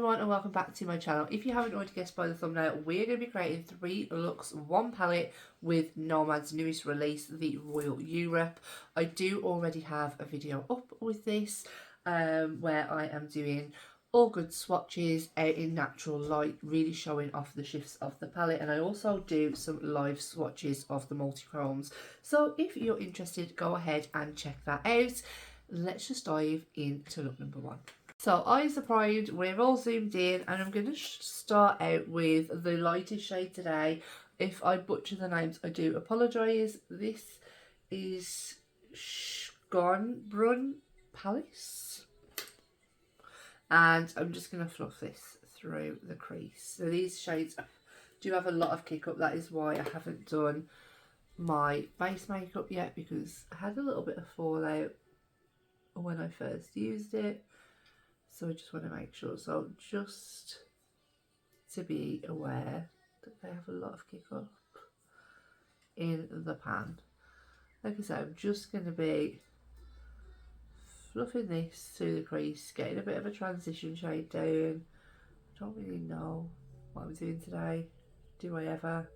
everyone and welcome back to my channel. If you haven't already guessed by the thumbnail, we're going to be creating 3 looks, 1 palette with Nomad's newest release, the Royal Europe. I do already have a video up with this where I am doing all good swatches out in natural light, really showing off the shifts of the palette, and I also do some live swatches of the multi-chromes. So if you're interested, go ahead and check that out. Let's just dive into look number 1. So eyes are primed, we're all zoomed in, and I'm going to start out with the lightest shade today. If I butcher the names, I do apologise. This is Schönbrunn Palace. And I'm just going to fluff this through the crease. So these shades do have a lot of kick up. That is why I haven't done my base makeup yet, because I had a little bit of fallout when I first used it. So I just want to make sure. So just to be aware that they have a lot of kick up in the pan. Like I said, I'm just going to be fluffing this through the crease, getting a bit of a transition shade down. I don't really know what I'm doing today. Do I ever?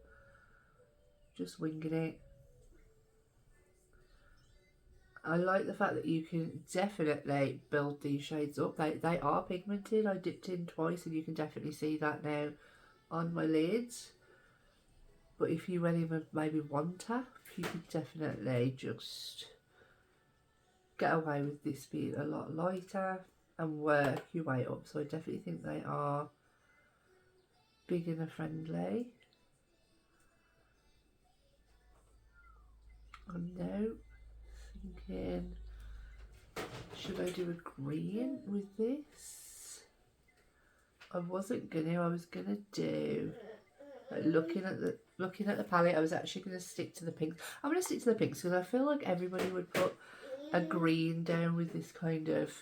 Just winging it. I like the fact that you can definitely build these shades up. They are pigmented. I dipped in twice and you can definitely see that now on my lids. But if you went in with maybe 1 tap, you could definitely just get away with this being a lot lighter and work your way up. So I definitely think they are beginner friendly. And now thinking, should I do a green with this? I wasn't gonna. I was gonna do, like, looking at the palette, I was actually gonna stick to the pinks. I'm gonna stick to the pinks because I feel like everybody would put a green down with this kind of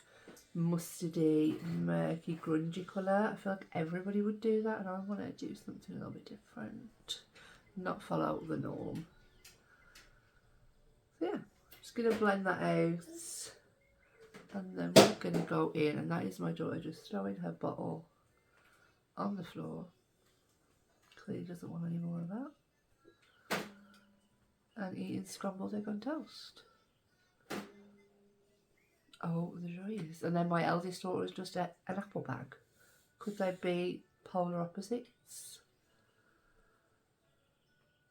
mustardy, murky, grungy colour. I feel like everybody would do that, and I want to do something a little bit different, not follow the norm. So yeah, just going to blend that out, and then we're going to go in, and that is my daughter just throwing her bottle on the floor. Clearly doesn't want any more of that. And eating scrambled egg on toast. Oh, the joys. And then my eldest daughter is just an apple bag. Could they be polar opposites?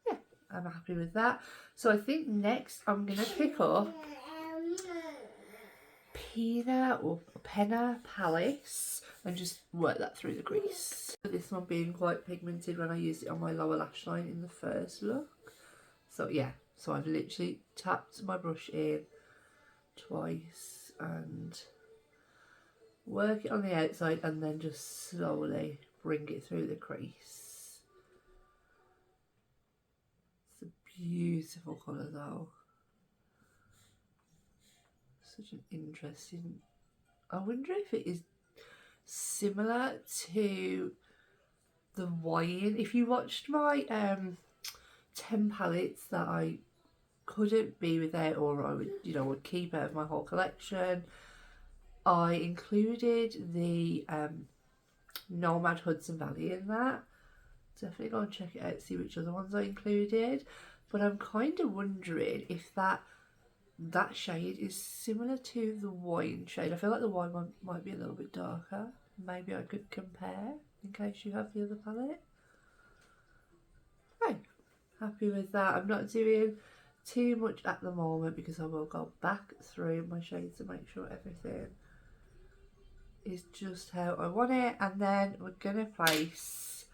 Yeah, I'm happy with that. So I think next I'm going to pick up Penna Palace and just work that through the crease. This one being quite pigmented when I used it on my lower lash line in the first look. So yeah, so I've literally tapped my brush in twice and work it on the outside and then just slowly bring it through the crease. It's a beautiful colour though. Such an interesting, I wonder if it is similar to the wine. If you watched my 10 palettes that I couldn't be without, or I would, you know, would keep out of my whole collection, I included the Nomad Hudson Valley in that. Definitely go and check it out, see which other ones I included. But I'm kind of wondering if that shade is similar to the wine shade. I feel like the wine one might be a little bit darker. Maybe I could compare in case you have the other palette. Right, happy with that. I'm not doing too much at the moment because I will go back through my shades and make sure everything is just how I want it. And then we're gonna place,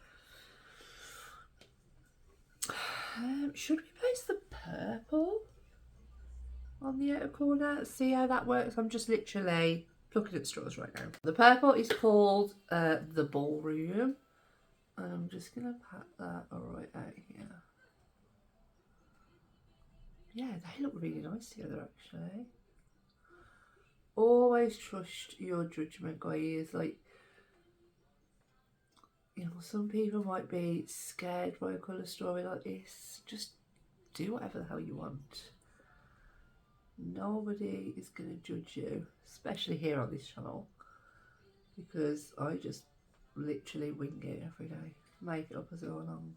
should we place the purple on the outer corner? See how that works. I'm just literally looking at straws right now. The purple is called the Ballroom, and I'm just gonna pat that right out here. Yeah, they look really nice together actually. Always trust your judgment, guys. Like, you know, some people might be scared by a colour story like this. Just do whatever the hell you want. Nobody is going to judge you, especially here on this channel, because I just literally wing it every day. Make it up as I go along.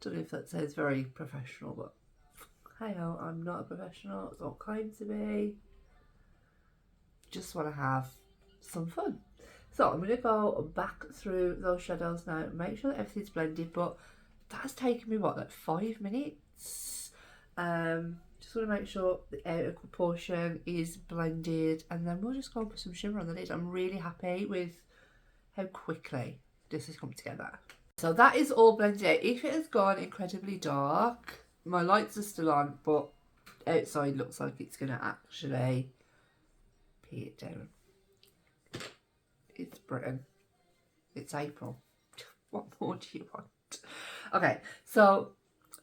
Don't know if that sounds very professional, but hey ho, I'm not a professional. I don't claim to be. Just want to have some fun. So I'm going to go back through those shadows now, make sure that everything's blended, but that's taken me what, like 5 minutes? Just want to make sure the outer portion is blended, and then we'll just go and put some shimmer on the lid. I'm really happy with how quickly this has come together. So that is all blended out. If it has gone incredibly dark, my lights are still on, but outside looks like it's going to actually pee it down. It's Britain. It's April. What more do you want? Okay, so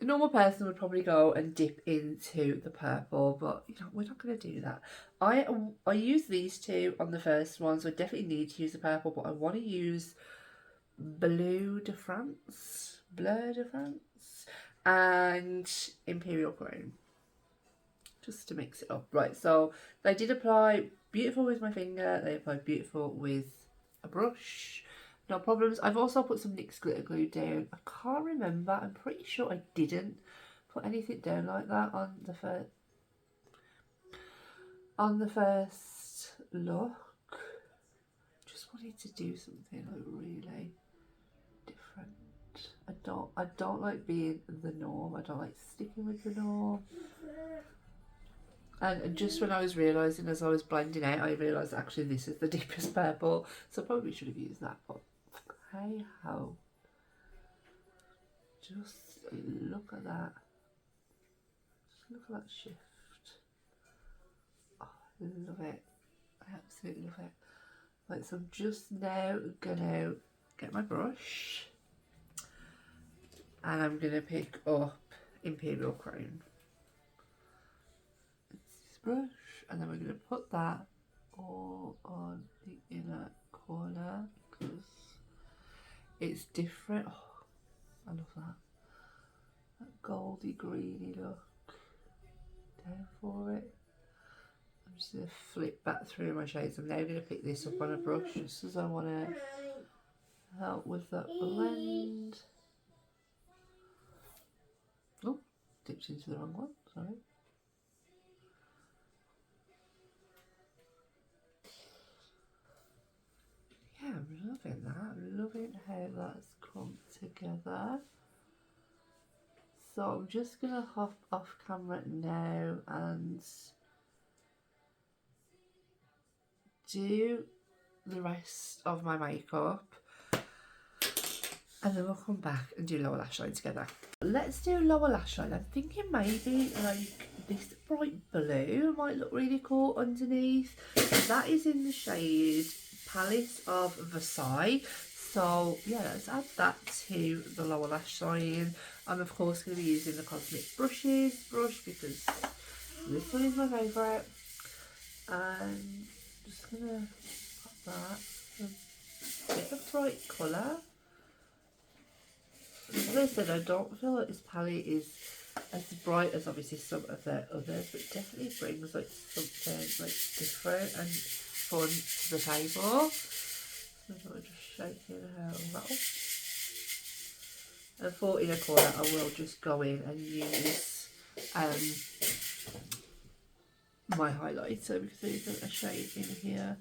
a normal person would probably go and dip into the purple, but you know, we're not going to do that. I use these two on the first one, so I definitely need to use the purple, but I want to use Bleu de France, and Imperial Crown, just to mix it up. Right, so they did apply beautiful with my finger, they applied beautiful with a brush, no problems. I've also put some NYX glitter glue down. I can't remember, I'm pretty sure I didn't put anything down like that on the first look. Just wanted to do something like really different. I don't like being the norm. I don't like sticking with the norm. And just when I was realising as I was blending out, I realised actually this is the deepest purple, so I probably should have used that, but hey ho. Just look at that. Just look at that shift. Oh, I love it. I absolutely love it. Right, so I'm just now gonna get my brush and I'm gonna pick up Imperial Crown. It's this brush, and then we're gonna put that all on the inner corner because it's different. Oh, I love that. That goldy greeny look. Down for it. I'm just going to flip back through my shades. I'm now going to pick this up on a brush just as I want to help with that blend. Oh, dipped into the wrong one, sorry. Yeah, I'm loving that. I'm loving how that's come together. So I'm just going to hop off camera now and do the rest of my makeup, and then we'll come back and do lower lash line together. Let's do lower lash line. I'm thinking maybe like this bright blue might look really cool underneath. That is in the shade Palace of Versailles. So yeah, let's add that to the lower lash line. I'm of course going to be using the Cosmic brush because this one is my favourite. And just going to pop that, a bit of bright colour. As I said, I don't feel like this palette is as bright as obviously some of the others, but it definitely brings like something like different and fun to the table. So I'm just shaking her a little. And for inner corner, I will just go in and use my highlighter because there isn't a shade in here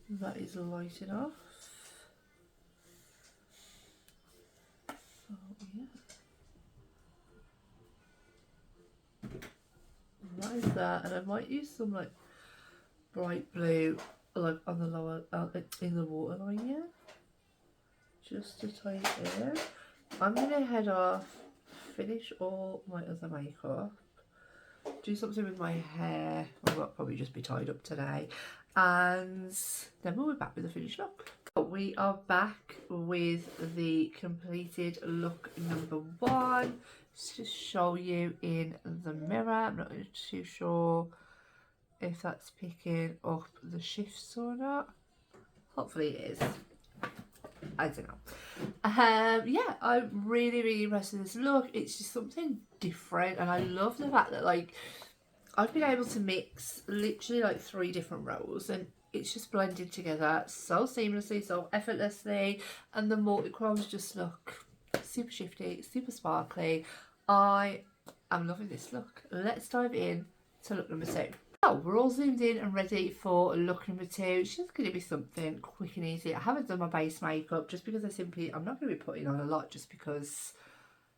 that is light enough. So yeah, that is that, and I might use some like bright blue like on the lower in the waterline here, just to tie it in. I'm gonna head off, finish all my other makeup, do something with my hair. I'll probably just be tied up today, and then we'll be back with the finished look. We are back with the completed look number 1. Just to show you in the mirror. I'm not too sure if that's picking up the shifts or not. Hopefully it is. I don't know. Yeah, I'm really impressed with this look. It's just something different, and I love the fact that like I've been able to mix literally like 3 different rows, and it's just blended together so seamlessly, so effortlessly, and the multi-chromes just look super shifty, super sparkly. I am loving this look. Let's dive in to look number 2. Oh, we're all zoomed in and ready for look number 2. It's just going to be something quick and easy. I haven't done my base makeup just because I'm not going to be putting on a lot, just because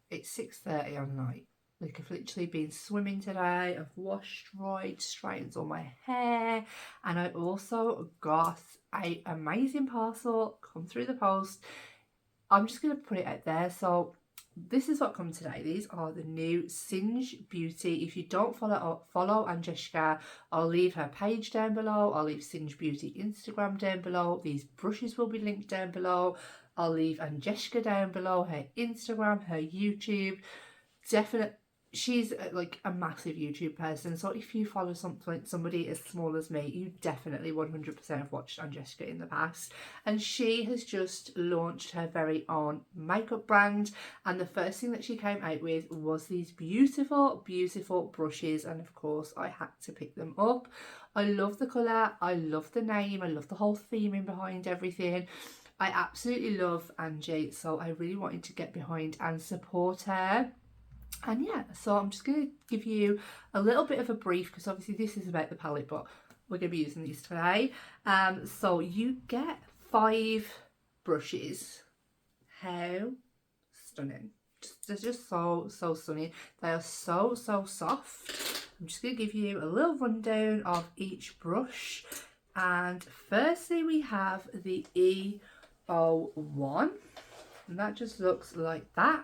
it's 6:30 at night. Like, I've literally been swimming today. I've washed, dried, straightened all my hair, and I also got a amazing parcel come through the post. I'm just going to put it out there. So this is what come today. These are the new Singe Beauty. If you don't follow Angelica, I'll leave her page down below. I'll leave Singe Beauty Instagram down below. These brushes will be linked down below. I'll leave Angelica down below, her Instagram, her YouTube. Definitely, she's like a massive YouTube person, so if you follow somebody as small as me, you definitely 100% have watched Angelica in the past. And she has just launched her very own makeup brand, and the first thing that she came out with was these beautiful brushes, and of course I had to pick them up. I love the colour, I love the name, I love the whole theming behind everything. I absolutely love Angie, so I really wanted to get behind and support her. And yeah, so I'm just going to give you a little bit of a brief, because obviously this is about the palette, but we're going to be using these today. So you get 5 brushes. How stunning. They're just so stunning. They are so soft. I'm just going to give you a little rundown of each brush. And firstly, we have the E01, and that just looks like that.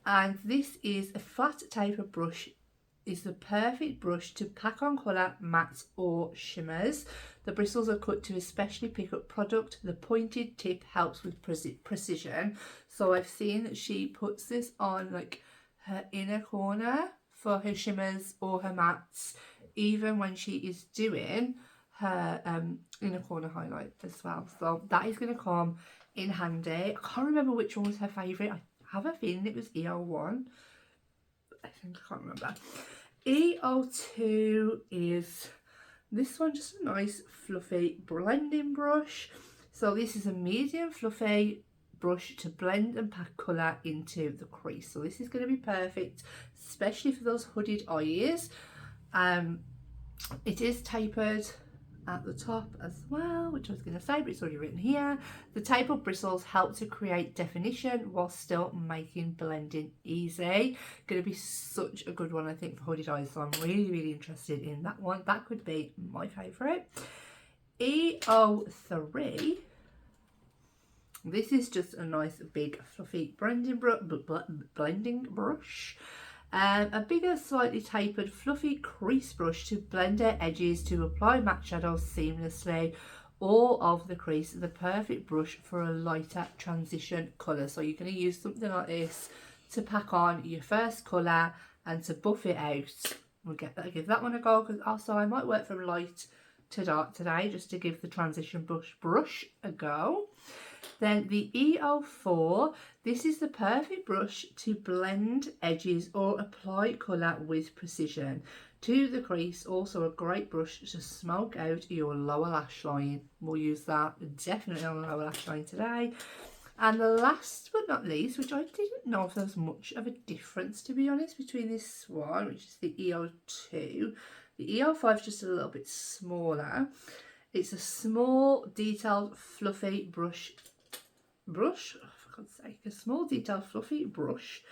And this is a flat taper brush. Is the perfect brush to pack on colour, mattes or shimmers. The bristles are cut to especially pick up product. The pointed tip helps with precision. So I've seen that she puts this on like her inner corner for her shimmers or her mattes, even when she is doing her inner corner highlight as well. So that is going to come in handy. I can't remember which one was her favourite. I have a feeling it was E01. I think, I can't remember. E02 is this one, just a nice fluffy blending brush. So this is a medium fluffy brush to blend and pack colour into the crease. So this is going to be perfect, especially for those hooded eyes. It is tapered at the top as well, which I was going to say, but it's already written here. The tapered bristles help to create definition while still making blending easy. Going to be such a good one, I think, for hooded eyes, so I'm really interested in that one. That could be my favourite. E03, this is just a nice big fluffy blending brush. A bigger, slightly tapered, fluffy crease brush to blend out edges to apply matte shadows seamlessly all of the crease. The perfect brush for a lighter transition colour. So you're going to use something like this to pack on your first colour and to buff it out. We'll give that one a go, because also I might work from light to dark today just to give the transition brush a go. Then the E04, this is the perfect brush to blend edges or apply colour with precision to the crease. Also a great brush to smoke out your lower lash line. We'll use that definitely on the lower lash line today. And the last but not least, which I didn't know if there was much of a difference, to be honest, between this one, which is the E02. The E05 is just a little bit smaller. It's a small, detailed, fluffy brush, oh, for God's sake, a small, detailed, fluffy brush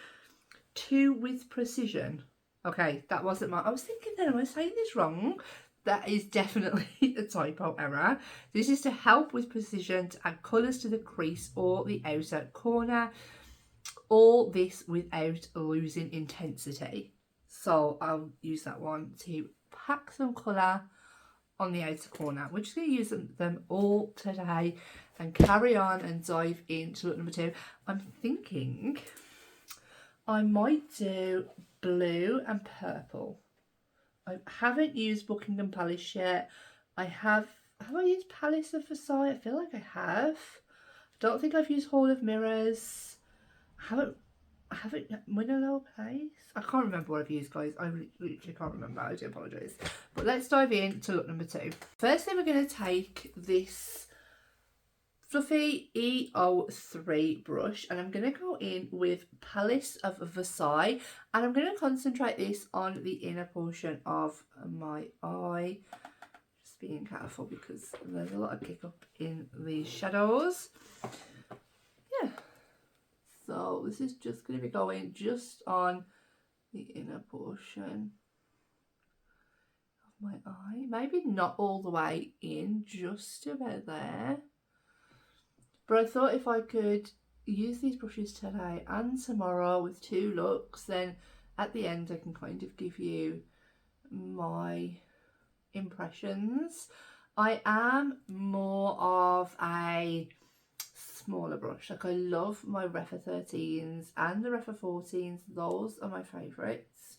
with precision. Okay, that wasn't I was thinking then, am I saying this wrong? That is definitely a typo error. This is to help with precision, to add colours to the crease or the outer corner. All this without losing intensity. So I'll use that one to pack some colour on the outer corner. We're just going to use them all today and carry on and dive into look number 2. I'm thinking I might do blue and purple. I haven't used Buckingham Palace yet. Have I used Palace of Versailles? I feel like I have. I don't think I've used Hall of Mirrors. I haven't I haven't, Winnow Place? I can't remember what I've used, guys. I literally can't remember. I do apologise. But let's dive in to look number 2. Firstly, we're going to take this fluffy EO3 brush, and I'm going to go in with Palace of Versailles, and I'm going to concentrate this on the inner portion of my eye. Just being careful because there's a lot of kick up in the shadows. Yeah. So this is just going to be going just on the inner portion of my eye. Maybe not all the way in, just about there. But I thought if I could use these brushes today and tomorrow with 2 looks, then at the end I can kind of give you my impressions. I am more of a smaller brush. Like, I love my Refa 13s and the Refa 14s. Those are my favourites.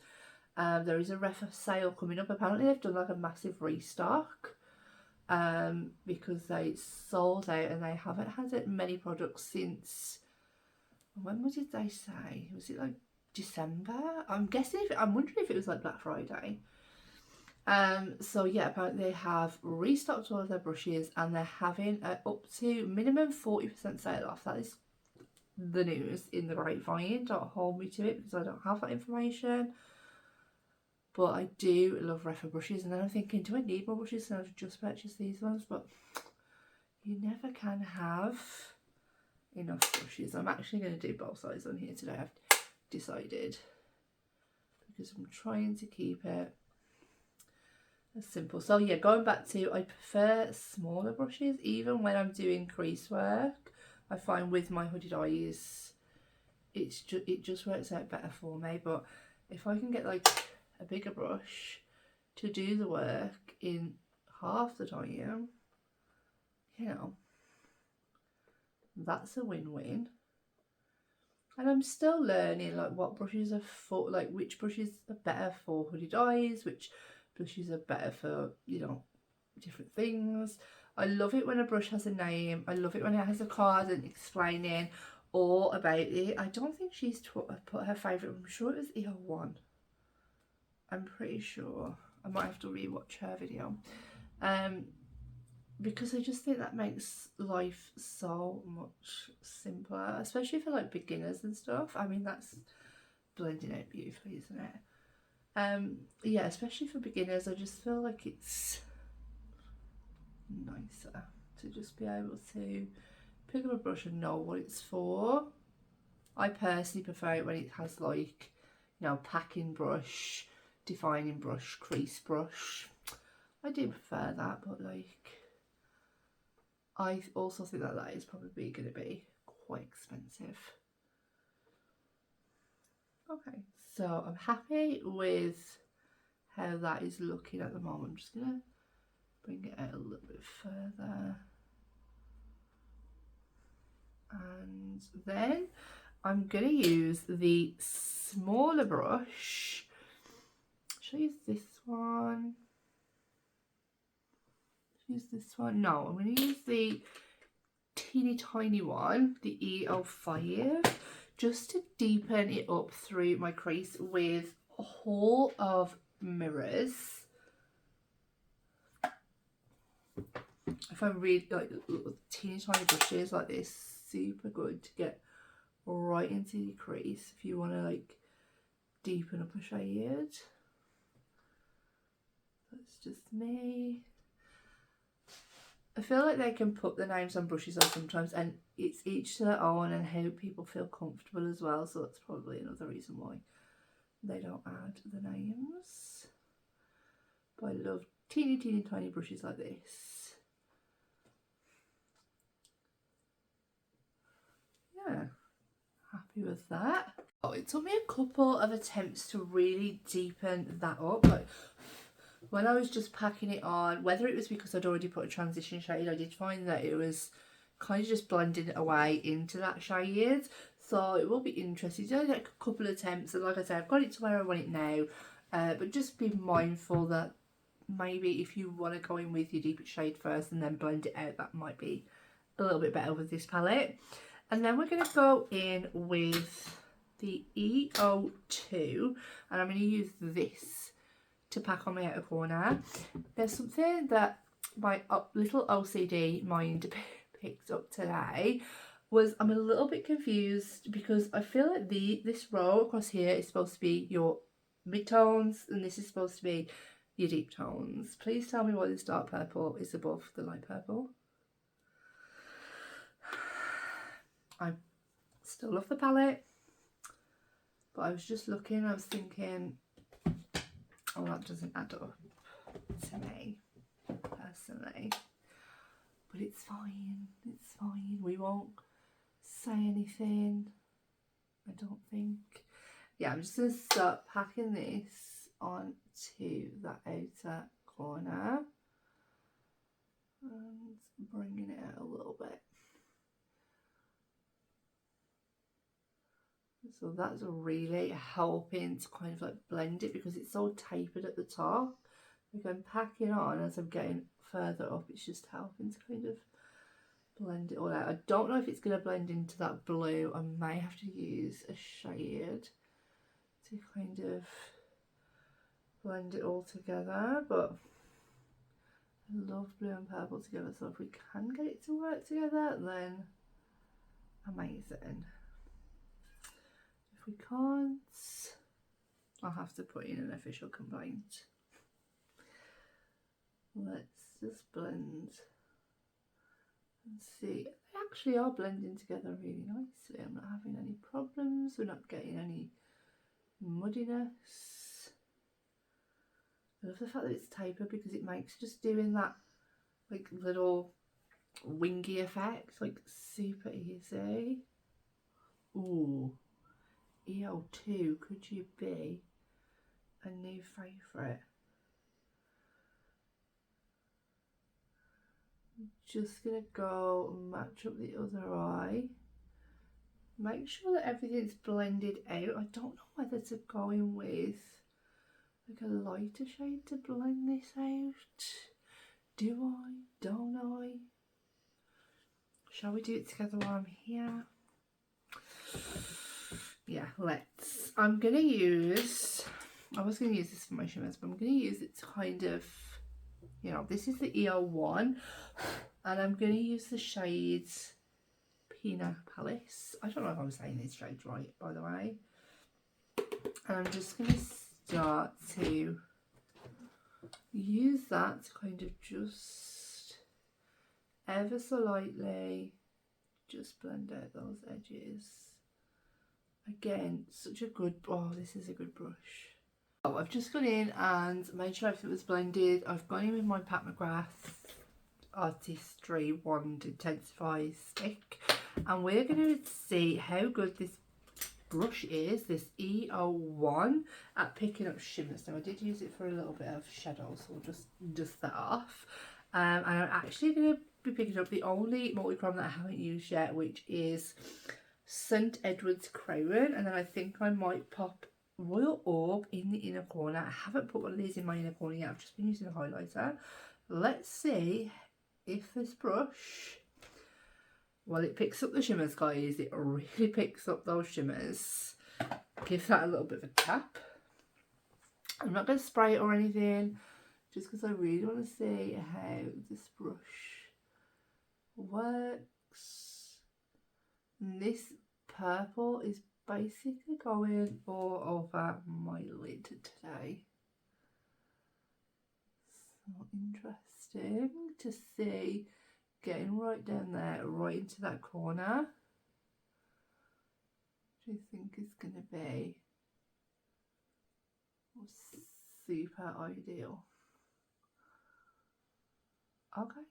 There is a Refa sale coming up. Apparently they've done like a massive restock because they sold out and they haven't had many products since, when did they say? Was it like December? I'm wondering if it was like Black Friday. So yeah, apparently they have restocked all of their brushes and they're having up to minimum 40% sale off. That is the news in the grapevine. Don't hold me to it because I don't have that information. But I do love Refa brushes, and then I'm thinking, do I need more brushes? So I've just purchased these ones, but you never can have enough brushes. I'm actually going to do both sides on here today, I've decided, because I'm trying to keep it as simple. So yeah, going back to, I prefer smaller brushes even when I'm doing crease work. I find with my hooded eyes it just works out better for me. But if I can get like a bigger brush to do the work in half the time, you know, that's a win-win. And I'm still learning like what brushes are for, like which brushes are better for hooded eyes, which brushes are better for, you know, different things. I love it when a brush has a name. I love it when it has a card and explaining all about it. I don't think she's put her favourite. I'm sure it was EO1. I'm pretty sure. I might have to rewatch her video. Because I just think that makes life so much simpler, especially for like beginners and stuff. I mean, that's blending out beautifully, isn't it? Yeah, especially for beginners, I just feel like it's nicer to just be able to pick up a brush and know what it's for. I personally prefer it when it has like, you know, packing brush, defining brush, crease brush. I do prefer that, but like, I also think that that is probably going to be quite expensive. Okay, so I'm happy with how that is looking at the moment. I'm just going to bring it out a little bit further. And then I'm going to use the smaller brush. Should I use this one? Use this one? No, I'm going to use the teeny tiny one, the EO5, just to deepen it up through my crease with a haul of mirrors. If I read like teeny tiny brushes like this, super good to get right into the crease if you want to like deepen up a shade. That's just me. I feel like they can put the names on brushes on sometimes, and it's each to their own and how people feel comfortable as well, so that's probably another reason why they don't add the names. But I love teeny tiny brushes like this. Yeah, happy with that. Oh, it took me a couple of attempts to really deepen that up. Like, when I was just packing it on, whether it was because I'd already put a transition shade, I did find that it was kind of just blending it away into that shade. So it will be interesting. I did like a couple of attempts, and like I said, I've got it to where I want it now. But just be mindful that maybe if you want to go in with your deeper shade first and then blend it out, that might be a little bit better with this palette. And then we're going to go in with the EO2, and I'm going to use this to pack on my outer corner. There's something that my little OCD mind picked up today. I'm a little bit confused because I feel like this row across here is supposed to be your mid-tones and this is supposed to be your deep tones. Please tell me why this dark purple is above the light purple. I still love the palette, but I was just looking, I was thinking, oh, that doesn't add up to me personally, but it's fine, it's fine. We won't say anything, I don't think. Yeah, I'm just going to start packing this onto that outer corner and bringing it out a little bit. So that's really helping to kind of like blend it because it's so tapered at the top. Like I'm packing on as I'm getting further up, it's just helping to kind of blend it all out. I don't know if it's going to blend into that blue. I may have to use a shade to kind of blend it all together, but I love blue and purple together, so if we can get it to work together, then amazing. If we can't, I'll have to put in an official complaint. Let's just blend and see. They actually are blending together really nicely. I'm not having any problems. We're not getting any muddiness. I love the fact that it's tapered because it makes just doing that like little wingy effect like super easy. Ooh, EO2, could you be a new favourite? Just gonna go match up the other eye. Make sure that everything's blended out. I don't know whether to go in with like a lighter shade to blend this out. Do I? Don't I? Shall we do it together while I'm here? Yeah, let's. I'm gonna use, I was gonna use this for my shimmers, but I'm gonna use it to kind of, you know, this is the EO1 and I'm gonna use the shades Pina Palace. I don't know if I'm saying these shades right, by the way. And I'm just gonna start to use that to kind of just ever so lightly just blend out those edges. Again, such a good, oh, this is a good brush. Oh, I've just gone in and made sure everything was blended. I've gone in with my Pat McGrath Artistry Wand Intensify stick, and we're going to see how good this brush is, this EO1, at picking up shimmers. Now I did use it for a little bit of shadow, so we'll just dust that off. And I'm actually going to be picking up the only multi-chrome that I haven't used yet, which is St. Edward's Crown, and then I think I might pop Royal Orb in the inner corner. I haven't put one of these in my inner corner yet, I've just been using a highlighter. Let's see if this brush, well, it picks up the shimmers, guys. It really picks up those shimmers. Give that a little bit of a tap. I'm not going to spray it or anything, just because I really want to see how this brush works. And this purple is basically going all over my lid today. So interesting to see, getting right down there, right into that corner. What do you think is going to be super ideal? Okay.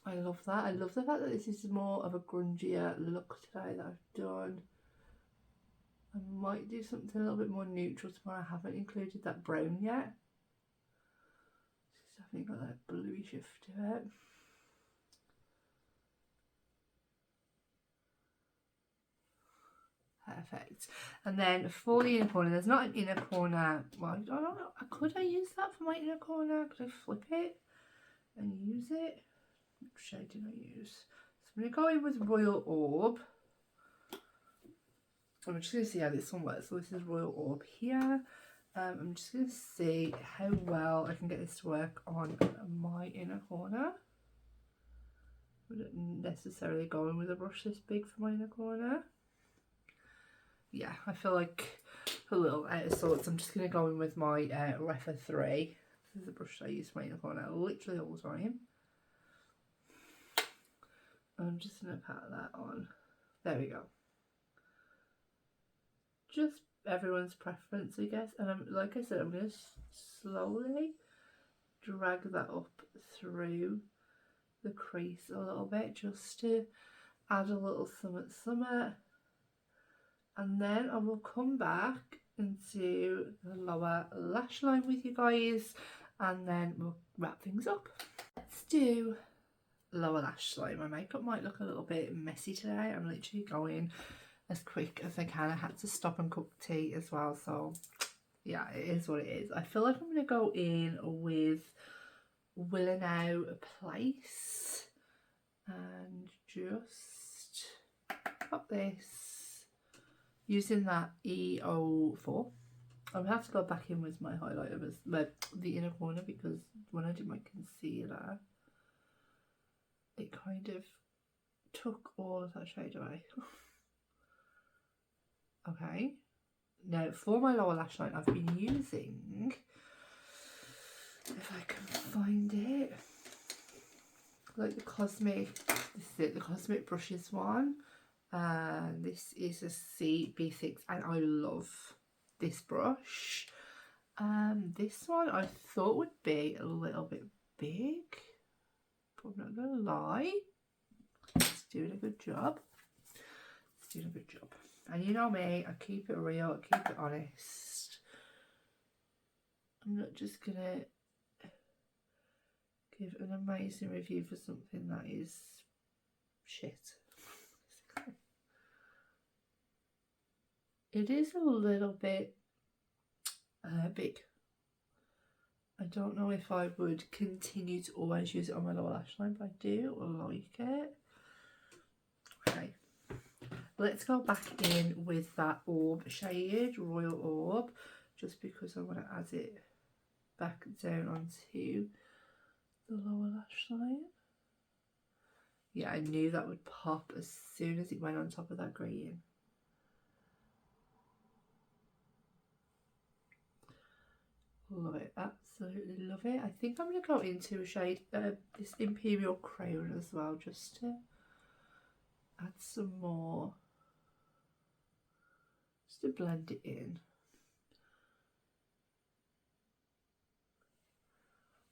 I love that. I love the fact that this is more of a grungier look today that I've done. I might do something a little bit more neutral tomorrow. I haven't included that brown yet. It's definitely got that bluey shift to it. Perfect. And then for the inner corner, there's not an inner corner. Well, I don't know. Could I use that for my inner corner? Could I flip it and use it? Which shade did I use? So I'm going to go in with Royal Orb. I'm just going to see how this one works. So this is Royal Orb here. I'm just going to see how well I can get this to work on my inner corner. I wouldn't necessarily go in with a brush this big for my inner corner. Yeah, I feel like a little out of sorts. I'm just going to go in with my Refa 3. This is the brush I use for my inner corner literally all the time. I'm just going to pat that on. There we go. Just everyone's preference, I guess. And like I said, I'm going to slowly drag that up through the crease a little bit, just to add a little something. And then I will come back into the lower lash line with you guys, and then we'll wrap things up. Let's do lower lash line. My makeup might look a little bit messy today. I'm literally going as quick as I can. I had to stop and cook tea as well, so yeah, it is what it is. I feel like I'm going to go in with Will Now Place and just pop this using that E04. I'm going to have to go back in with my highlighter, the inner corner, because when I did my concealer, it kind of took all of that shade away. Okay, now for my lower lash line, I've been using, if I can find it, like the Cosmic, this is it, the Cosmic Brushes one. This is a CB6 and I love this brush. This one I thought would be a little bit big, but I'm not gonna lie, it's doing a good job. It's doing a good job. And you know me, I keep it real, I keep it honest. I'm not just gonna give an amazing review for something that is shit. It is a little bit big. I don't know if I would continue to always use it on my lower lash line, but I do like it. Okay, let's go back in with that Orb shade, Royal Orb, just because I want to add it back down onto the lower lash line. Yeah, I knew that would pop as soon as it went on top of that green. Love it, absolutely love it. I think I'm going to go into a shade, this Imperial Crown as well, just to add some more, just to blend it in.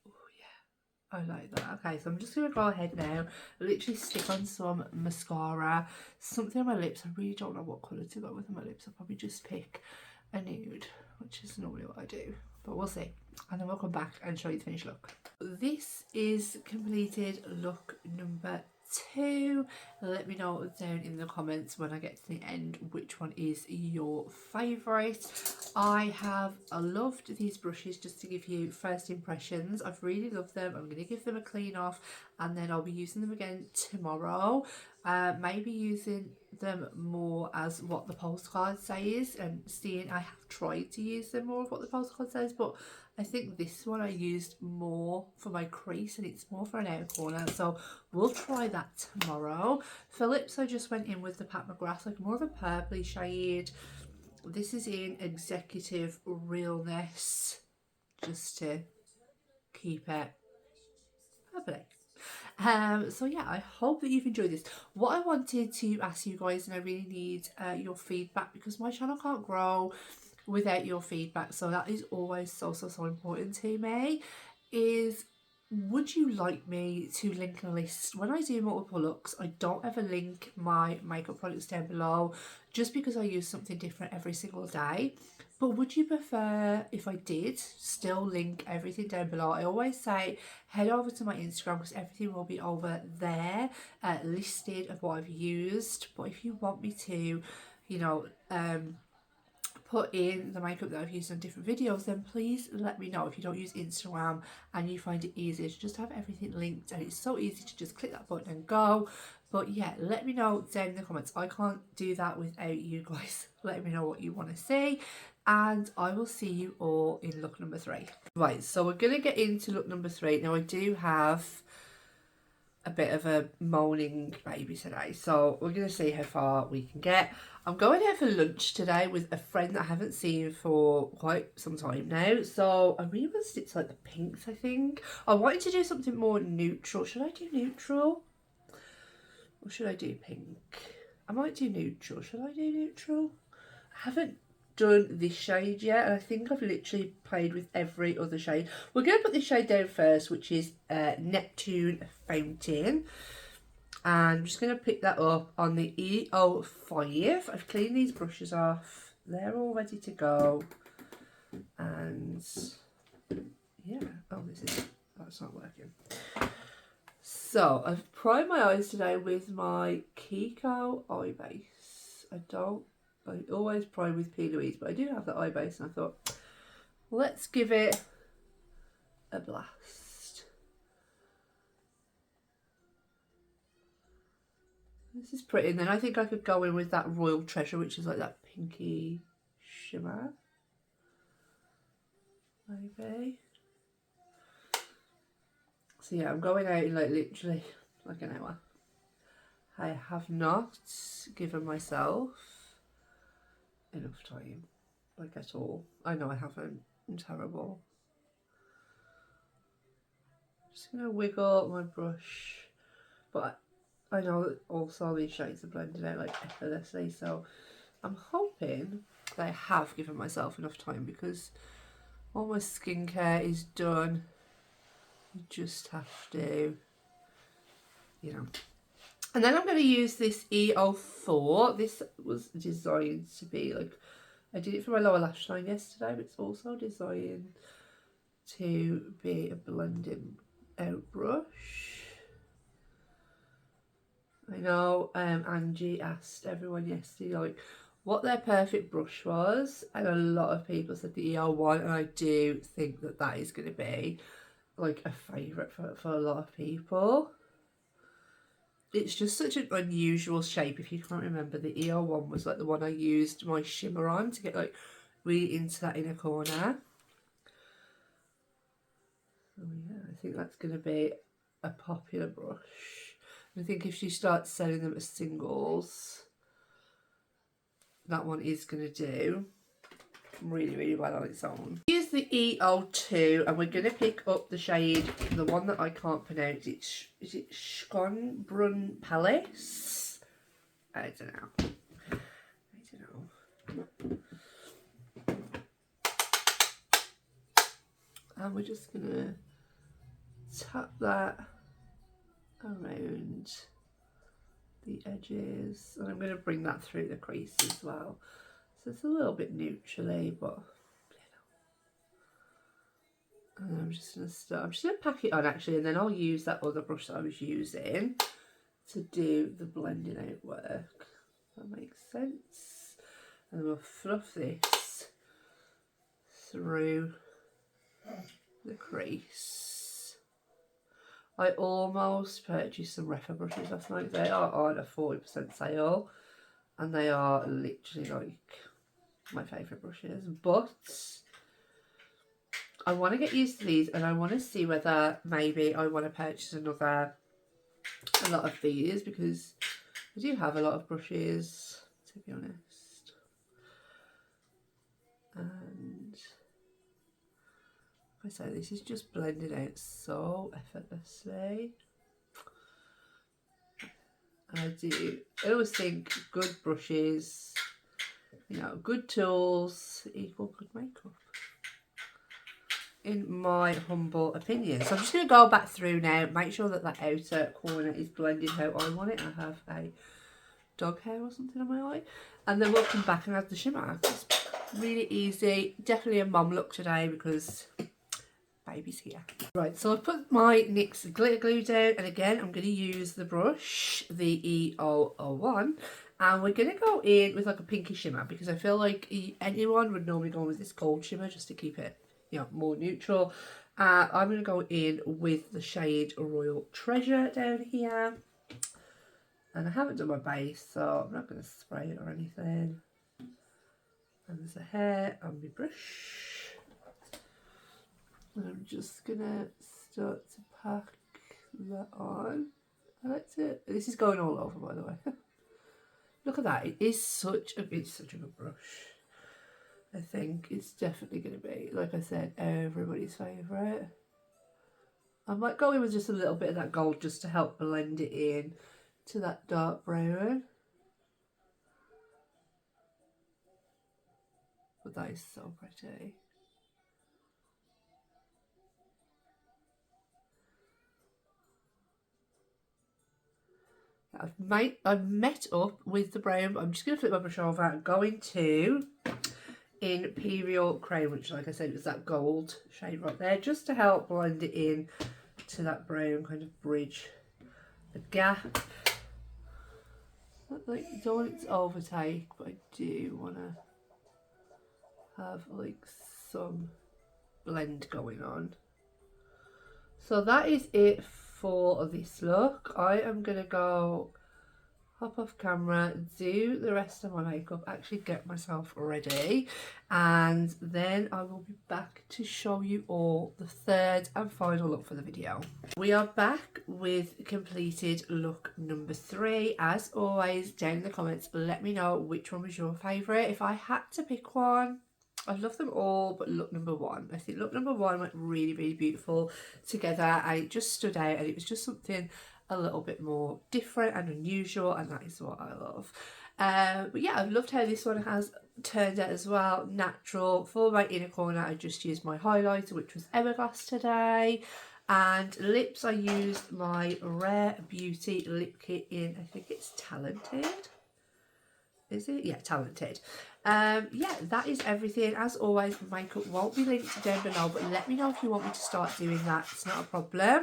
Oh yeah, I like that. Okay, so I'm just going to go ahead now, literally stick on some mascara, something on my lips. I really don't know what colour to go with on my lips. I'll probably just pick a nude, which is normally what I do, but we'll see. And then we'll come back and show you the finished look. This is completed look number 2. Let me know down in the comments when I get to the end which one is your favourite. I have loved these brushes. Just to give you first impressions, I've really loved them. I'm going to give them a clean off and then I'll be using them again tomorrow. Maybe using them more as what the postcard says, and seeing, I have tried to use them more of what the postcard says, but I think this one I used more for my crease and it's more for an outer corner, so we'll try that tomorrow. For lips, I just went in with the Pat McGrath, like more of a purpley shade. This is in Executive Realness, just to keep it purpley. So yeah, I hope that you've enjoyed this. What I wanted to ask you guys, and I really need your feedback, because my channel can't grow without your feedback, so that is always so important to me, is would you like me to link a list? When I do multiple looks, I don't ever link my makeup products down below, just because I use something different every single day. But would you prefer if I did still link everything down below? I always say head over to my Instagram, because everything will be over there, listed of what I've used. But if you want me to, you know, put in the makeup that I've used on different videos, then please let me know. If you don't use Instagram and you find it easier to just have everything linked, and it's so easy to just click that button and go. But yeah, let me know down in the comments. I can't do that without you guys. Let me know what you want to see. And I will see you all in look number 3. Right, so we're going to get into look number 3. Now I do have a bit of a moaning baby today, so we're going to see how far we can get. I'm going out for lunch today with a friend that I haven't seen for quite some time now, so I really want to stick to like the pinks. I think I wanted to do something more neutral. Should I do neutral or should I do pink? I might do neutral. Should I do neutral? I haven't done this shade yet, and I think I've literally played with every other shade. We're going to put this shade down first, which is Neptune Fountain, and I'm just going to pick that up on the E05. I've cleaned these brushes off, they're all ready to go, and yeah, oh, that's not working. So I've primed my eyes today with my Kiko eye base. I always prime with P. Louise, but I do have the eye base, and I thought, let's give it a blast. This is pretty, and then I think I could go in with that Royal Treasure, which is like that pinky shimmer. Maybe. So yeah, I'm going out in like literally like an hour. I have not given myself enough time, like at all. I know I haven't. I'm terrible. Just gonna wiggle my brush, but I know that also these shades are blended out like effortlessly, so I'm hoping that I have given myself enough time, because all my skincare is done. You just have to, you know. And then I'm going to use this E04. This was designed to be like, I did it for my lower lash line yesterday, but it's also designed to be a blending out brush. I know Angie asked everyone yesterday like what their perfect brush was, and a lot of people said the E01, and I do think that that is going to be like a favourite for a lot of people. It's just such an unusual shape. If you can't remember, the ER1 was like the one I used my shimmer on to get like really into that inner corner. Oh yeah, I think that's going to be a popular brush. I think if she starts selling them as singles, that one is going to do really, really well on its own. Here's the E02, and we're going to pick up the shade, the one that I can't pronounce. Is it Schönbrunn Palace? I don't know. And we're just going to tap that around the edges, and I'm going to bring that through the crease as well. So it's a little bit neutrally, but and I'm just going to pack it on actually, and then I'll use that other brush that I was using to do the blending out work. That makes sense. And then we'll fluff this through the crease. I almost purchased some Refa brushes last night. They are on a 40% sale, and they are literally like my favourite brushes, but I want to get used to these, and I want to see whether maybe I want to purchase a lot of these, because I do have a lot of brushes, to be honest. And like I say, this is just blended out so effortlessly. I always think good brushes, you know, good tools equal good makeup, in my humble opinion. So I'm just going to go back through now, make sure that that outer corner is blended how I want it. I have a dog hair or something on my eye, and then we'll come back and add the shimmer. It's really easy, definitely a mum look today because baby's here. Right, so I've put my NYX glitter glue down, and again I'm going to use the brush, the E001, and we're going to go in with like a pinky shimmer, because I feel like anyone would normally go with this gold shimmer just to keep it, you know, more neutral. I'm going to go in with the shade Royal Treasure down here, And I haven't done my base, so I'm not going to spray it or anything. And there's a hair on my brush. And I'm just going to start to pack that on. I like to, this is going all over, by the way. Look at that, it's such a good brush. I think it's definitely going to be, like I said, everybody's favourite. I might go in with just a little bit of that gold just to help blend it in to that dark brown. But that is so pretty. I've met up with the brown, but I'm just going to flip my brush over and go into Imperial Crayon, which, like I said, was that gold shade right there, just to help blend it in to that brown, kind of bridge the gap. Like, you don't want it to overtake, but I do want to have like some blend going on. So that is it for this look. I am going to go hop off camera, do the rest of my makeup, actually get myself ready, and then I will be back to show you all the third and final look for the video. We are back with completed look number 3. As always, down in the comments, let me know which one was your favourite. If I had to pick one, I love them all, but look number 1. I think look number 1 went really, really beautiful together, and it just stood out, and it was just something a little bit more different and unusual, and that is what I love. But yeah, I've loved how this one has turned out as well. Natural. For my inner corner, I just used my highlighter, which was Everglass today. And lips, I used my Rare Beauty lip kit in, I think it's Talented. Is it? Yeah, Talented. Yeah, that is everything. As always, makeup won't be linked down below, but let me know if you want me to start doing that. It's not a problem.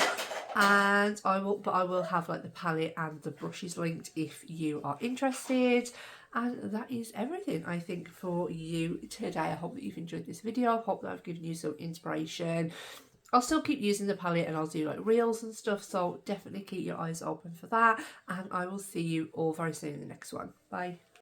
And I will have like the palette and the brushes linked if you are interested. And that is everything, I think, for you today. I hope that you've enjoyed this video. I hope that I've given you some inspiration. I'll still keep using the palette, and I'll do like reels and stuff, so definitely keep your eyes open for that. And I will see you all very soon in the next one. Bye.